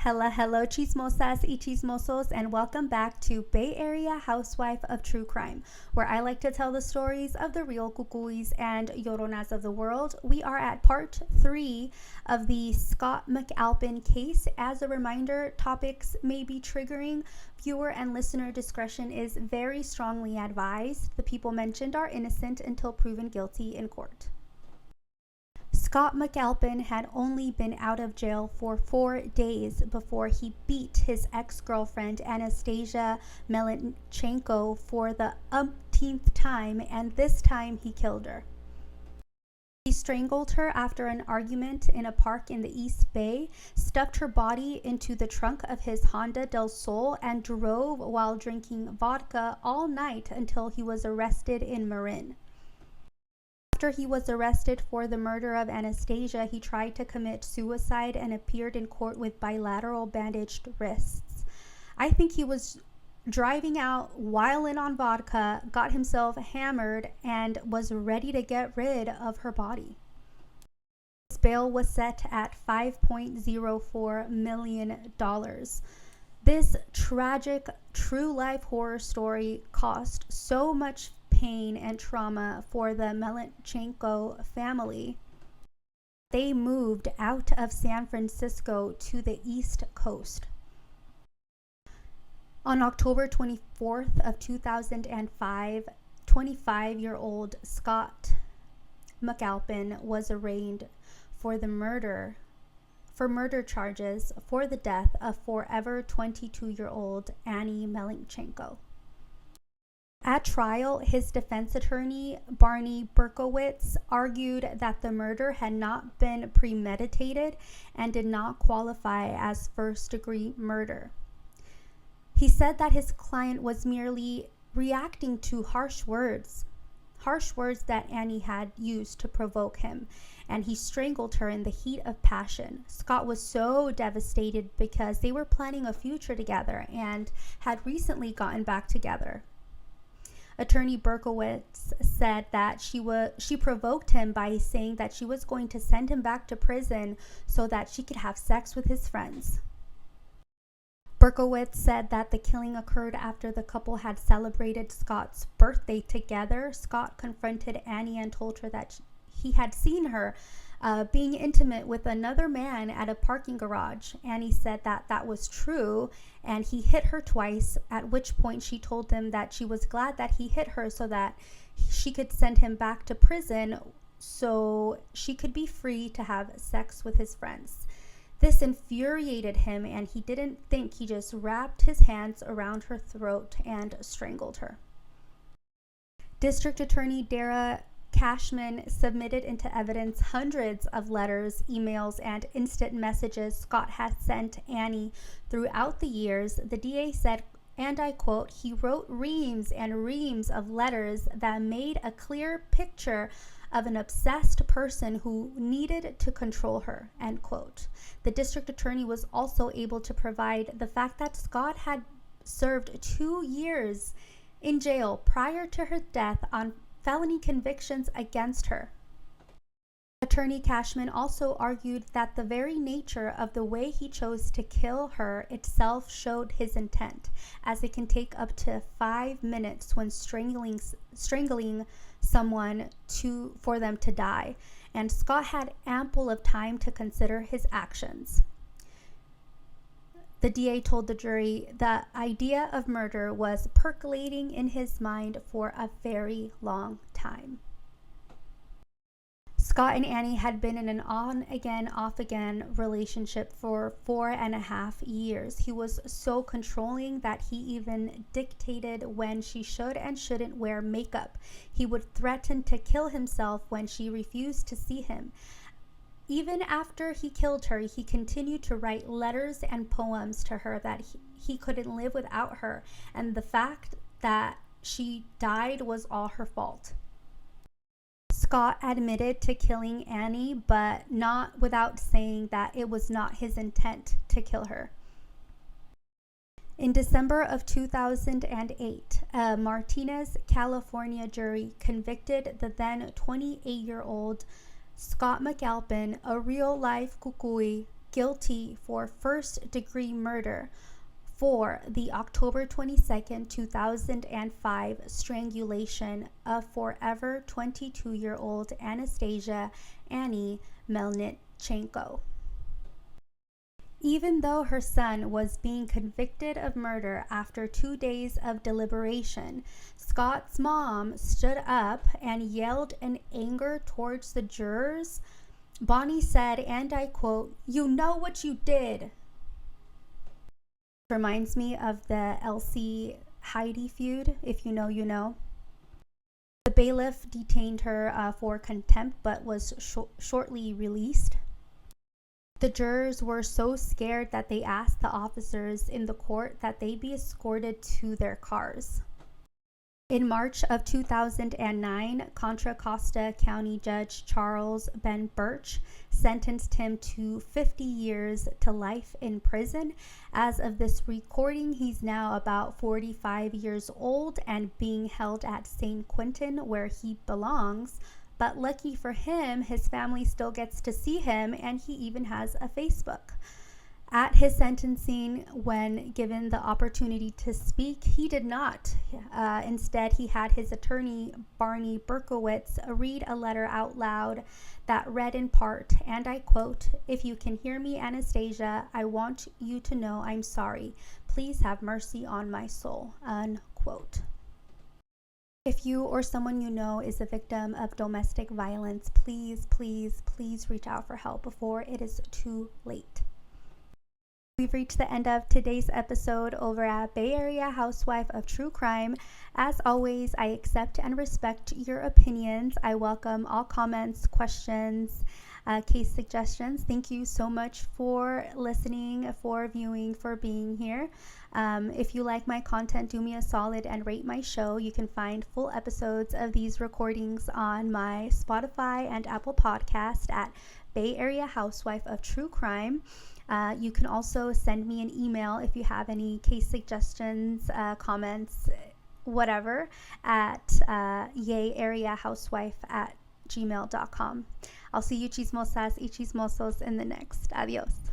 Hello, chismosas y chismosos, and welcome back to Bay Area Housewife of True Crime, where I like to tell the stories of the real cucuys and lloronas of the world. We are at part 3 of the Scott McAlpin case. As a reminder, topics may be triggering. Viewer and listener discretion is very strongly advised. The people mentioned are innocent until proven guilty in court. Scott McAlpin had only been out of jail for 4 days before he beat his ex-girlfriend Anastasia Melenchenko for the umpteenth time, and this time he killed her. He strangled her after an argument in a park in the East Bay, stuffed her body into the trunk of his Honda del Sol, and drove while drinking vodka all night until he was arrested in Marin. After he was arrested for the murder of Anastasia, he tried to commit suicide and appeared in court with bilateral bandaged wrists. I think he was driving out while in on vodka, got himself hammered, and was ready to get rid of her body. His bail was set at $5.04 million. This tragic, true-life horror story caused so much pain and trauma for the Melenchenko family. They moved out of San Francisco to the East Coast. On October 24th of 2005, 25-year-old Scott McAlpin was arraigned for murder charges for the death of forever 22-year-old Annie Melenchenko. At trial, his defense attorney, Barney Berkowitz, argued that the murder had not been premeditated and did not qualify as first-degree murder. He said that his client was merely reacting to harsh words that Annie had used to provoke him, and he strangled her in the heat of passion. Scott was so devastated because they were planning a future together and had recently gotten back together. Attorney Berkowitz said that she provoked him by saying that she was going to send him back to prison so that she could have sex with his friends. Berkowitz said that the killing occurred after the couple had celebrated Scott's birthday together. Scott confronted Annie and told her that he had seen her being intimate with another man at a parking garage. Annie said that that was true, and he hit her twice, at which point she told him that she was glad that he hit her so that she could send him back to prison so she could be free to have sex with his friends. This infuriated him, and he didn't think. He just wrapped his hands around her throat and strangled her. District Attorney Dara Cashman submitted into evidence hundreds of letters, emails, and instant messages Scott had sent Annie throughout the years. The DA said, and I quote, "He wrote reams and reams of letters that made a clear picture of an obsessed person who needed to control her," end quote. The district attorney was also able to provide the fact that Scott had served 2 years in jail prior to her death on felony convictions against her. Attorney Cashman also argued that the very nature of the way he chose to kill her itself showed his intent, as it can take up to 5 minutes when strangling someone for them to die, and Scott had ample of time to consider his actions. The DA told the jury the idea of murder was percolating in his mind for a very long time. Scott and Annie had been in an on-again, off-again relationship for 4.5 years. He was so controlling that he even dictated when she should and shouldn't wear makeup. He would threaten to kill himself when she refused to see him. Even after he killed her, he continued to write letters and poems to her that he couldn't live without her, and the fact that she died was all her fault. Scott admitted to killing Annie, but not without saying that it was not his intent to kill her. In December of 2008, a Martinez, California jury convicted the then 28-year-old Scott McAlpin, a real-life cucuy, guilty for first-degree murder for the October 22nd, 2005 strangulation of forever 22-year-old Anastasia Annie Melnichenko. Even though her son was being convicted of murder after 2 days of deliberation, Scott's mom stood up and yelled in anger towards the jurors. Bonnie said, and I quote, "You know what you did." Reminds me of the Elsie Heidi feud. If you know, you know. The bailiff detained her for contempt but was shortly released. The jurors were so scared that they asked the officers in the court that they be escorted to their cars. In March of 2009, Contra Costa County Judge Charles Ben Birch sentenced him to 50 years to life in prison. As of this recording, he's now about 45 years old and being held at San Quentin, where he belongs. But lucky for him, his family still gets to see him, and he even has a Facebook. At his sentencing, when given the opportunity to speak, he did not. Instead, he had his attorney, Barney Berkowitz, read a letter out loud that read in part, and I quote, "If you can hear me, Anastasia, I want you to know I'm sorry. Please have mercy on my soul," unquote. If you or someone you know is a victim of domestic violence, please, please, please reach out for help before it is too late. We've reached the end of today's episode over at Bay Area Housewife of True Crime. As always, I accept and respect your opinions. I welcome all comments, questions, case suggestions. Thank you so much for listening, for viewing, for being here. If you like my content, do me a solid and rate my show. You can find full episodes of these recordings on my Spotify and Apple Podcast at Bay Area Housewife of True Crime. You can also send me an email if you have any case suggestions, comments, whatever, at yayareahousewife@gmail.com. I'll see you chismosas y chismosos in the next. Adios.